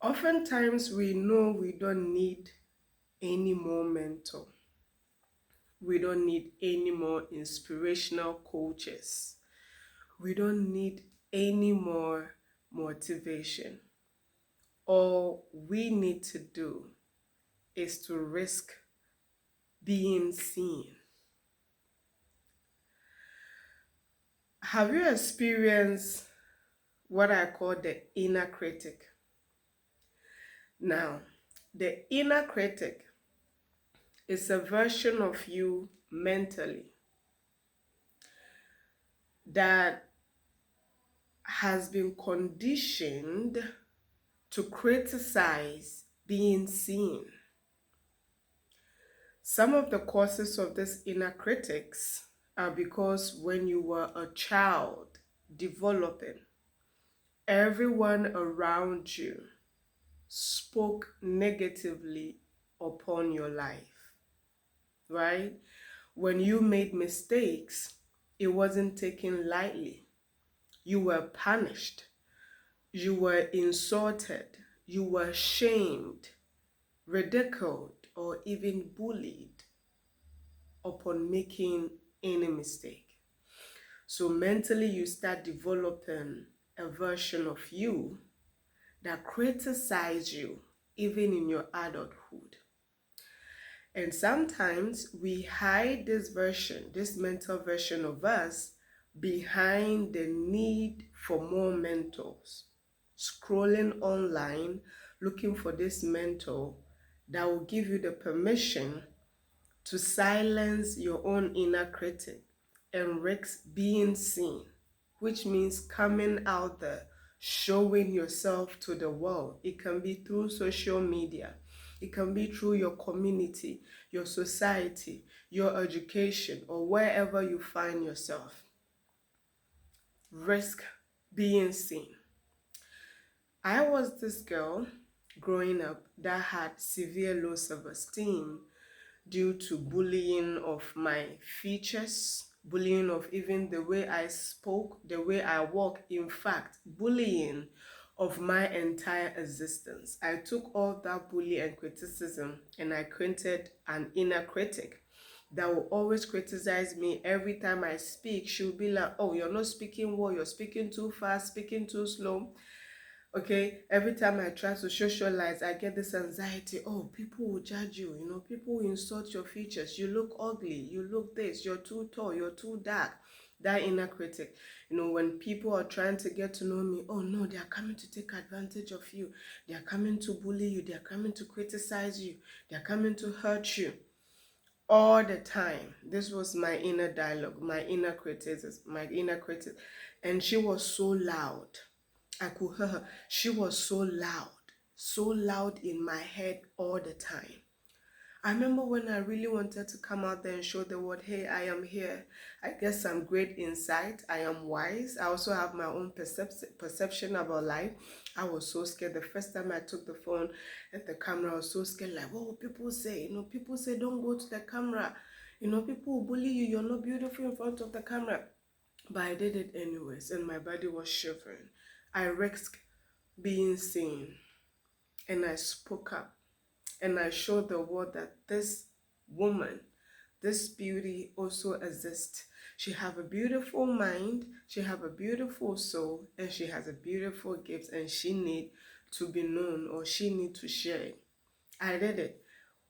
Oftentimes, we know we don't need any more mentor. We don't need any more inspirational coaches. We don't need any more motivation. All we need to do is to risk being seen. Have you experienced what I call the inner critic? Now, the inner critic is a version of you mentally that has been conditioned to criticize being seen. Some of the causes of this inner critics are because when you were a child developing, everyone around you spoke negatively upon your life, right? When you made mistakes, it wasn't taken lightly. You were punished, you were insulted, you were shamed, ridiculed, or even bullied upon making any mistake. So mentally, you start developing a version of you that criticizes you even in your adulthood. And sometimes we hide this version, this mental version of us, behind the need for more mentors. Scrolling online, looking for this mentor that will give you the permission to silence your own inner critic and risk being seen, which means coming out there, showing yourself to the world. It can be through social media. It can be through your community, your society, your education, or wherever you find yourself. Risk being seen. I was this girl growing up that had severe low self-esteem due to bullying of my features, bullying of even the way I spoke, the way I walk. In fact, bullying of my entire existence. I took all that bully and criticism and I created an inner critic that will always criticize me every time I speak. She'll be like, oh, you're not speaking well, you're speaking too fast, speaking too slow. Okay, every time I try to socialize, I get this anxiety. Oh, people will judge you, people will insult your features. You look ugly, you look this, you're too tall, you're too dark. That inner critic. When people are trying to get to know me, oh no, they are coming to take advantage of you. They are coming to bully you. They are coming to criticize you. They are coming to hurt you. All the time. This was my inner dialogue, my inner criticism, my inner critic. And she was so loud. I could hear her. She was so loud in my head all the time. I remember when I really wanted to come out there and show the world, hey, I am here. I guess I'm great insight. I am wise. I also have my own perception about life. I was so scared. The first time I took the phone at the camera, I was so scared. Like, what will people say? People say, don't go to the camera. People will bully you. You're not beautiful in front of the camera. But I did it anyways, and my body was shivering. I risked being seen, and I spoke up, and I showed the world that this woman, this beauty also exists. She have a beautiful mind, she have a beautiful soul, and she has a beautiful gift, and she need to be known, or she need to share it. I did it.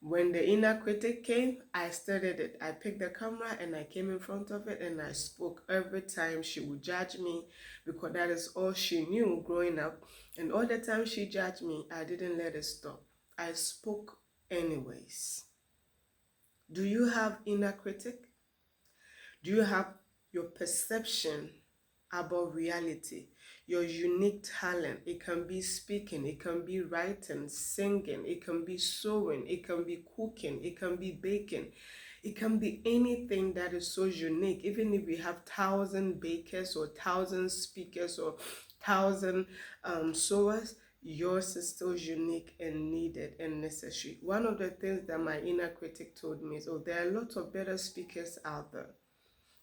When the inner critic came, I studied it. I picked the camera and I came in front of it and I spoke. Every time she would judge me, because that is all she knew growing up. And all the time she judged me, I didn't let it stop. I spoke anyways. Do you have inner critic? Do you have your perception about reality, your unique talent? It can be speaking, it can be writing, singing, it can be sewing, it can be cooking, it can be baking. It can be anything that is so unique. Even if we have 1,000 bakers or 1,000 speakers or 1,000 sewers, yours is still unique and needed and necessary. One of the things that my inner critic told me is, oh, there are lots of better speakers out there.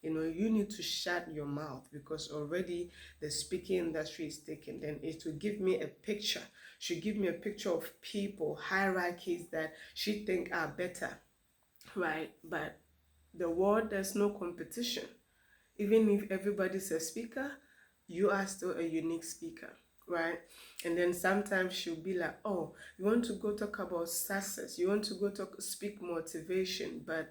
You need to shut your mouth, because already the speaking industry is taken. Then it will give me a picture. Should give me a picture of people, hierarchies that she think are better, right? But the world, there's no competition. Even if everybody's a speaker, you are still a unique speaker, right? And then sometimes she'll be like, oh, you want to go talk about success, you want to go speak motivation, but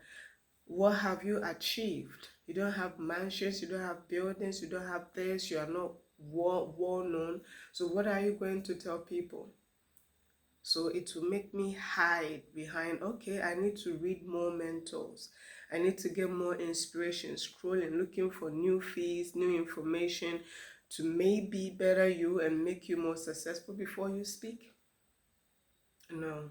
what have you achieved? You don't have mansions, you don't have buildings, you don't have this, you are not well known. So what are you going to tell people? So it will make me hide behind, okay, I need to read more mentors. I need to get more inspiration, scrolling, looking for new feeds, new information to maybe better you and make you more successful before you speak. No.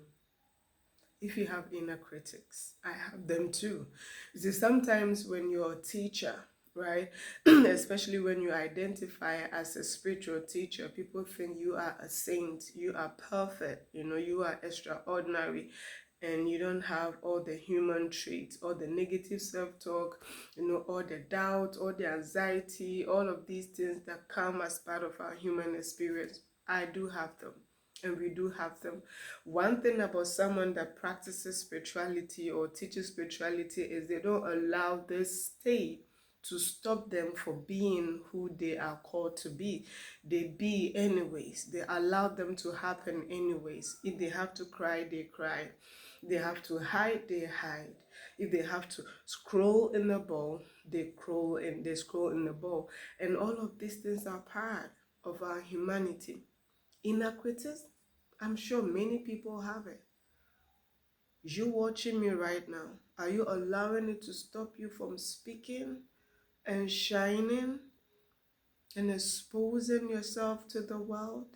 If you have inner critics, I have them too. You see, sometimes when you're a teacher, right, especially when you identify as a spiritual teacher, people think you are a saint, you are perfect, you are extraordinary, and you don't have all the human traits, all the negative self-talk, all the doubt, all the anxiety, all of these things that come as part of our human experience. I do have them. And we do have them. One thing about someone that practices spirituality or teaches spirituality is they don't allow this state to stop them from being who they are called to be. They be anyways. They allow them to happen anyways. If they have to cry, they cry. They have to hide, they hide. If they have to scroll in the ball, they scroll in the ball. And all of these things are part of our humanity. Inner critics, I'm sure many people have it. You watching me right now, are you allowing it to stop you from speaking and shining and exposing yourself to the world,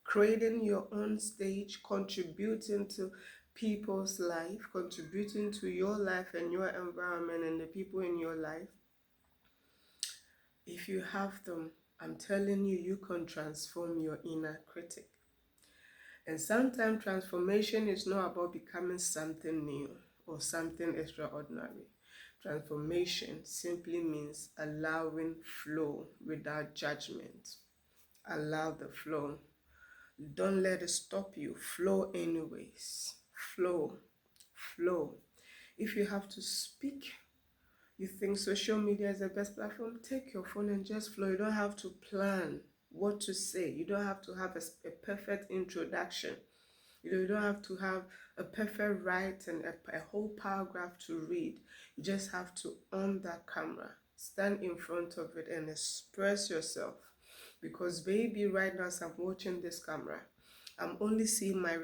creating your own stage, contributing to people's life, contributing to your life and your environment and the people in your life? If you have them, I'm telling you, you can transform your inner critic. And sometimes transformation is not about becoming something new or something extraordinary. Transformation simply means allowing flow without judgment. Allow the flow. Don't let it stop you. Flow anyways. Flow. Flow. If you have to speak, you think social media is the best platform, take your phone and just flow. You don't have to plan what to say. You don't have to have a perfect introduction. You don't have to have a perfect write and a whole paragraph to read. You just have to on that camera, stand in front of it and express yourself. Because baby, right now as I'm watching this camera, I'm only seeing my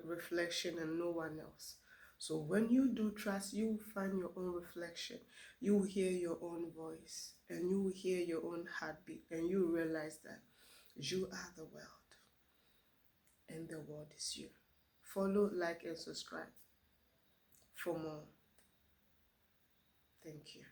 reflection and no one else. So when you do trust, you will find your own reflection. You will hear your own voice and you will hear your own heartbeat, and you realize that you are the world and the world is you. Follow, like, and subscribe for more. Thank you.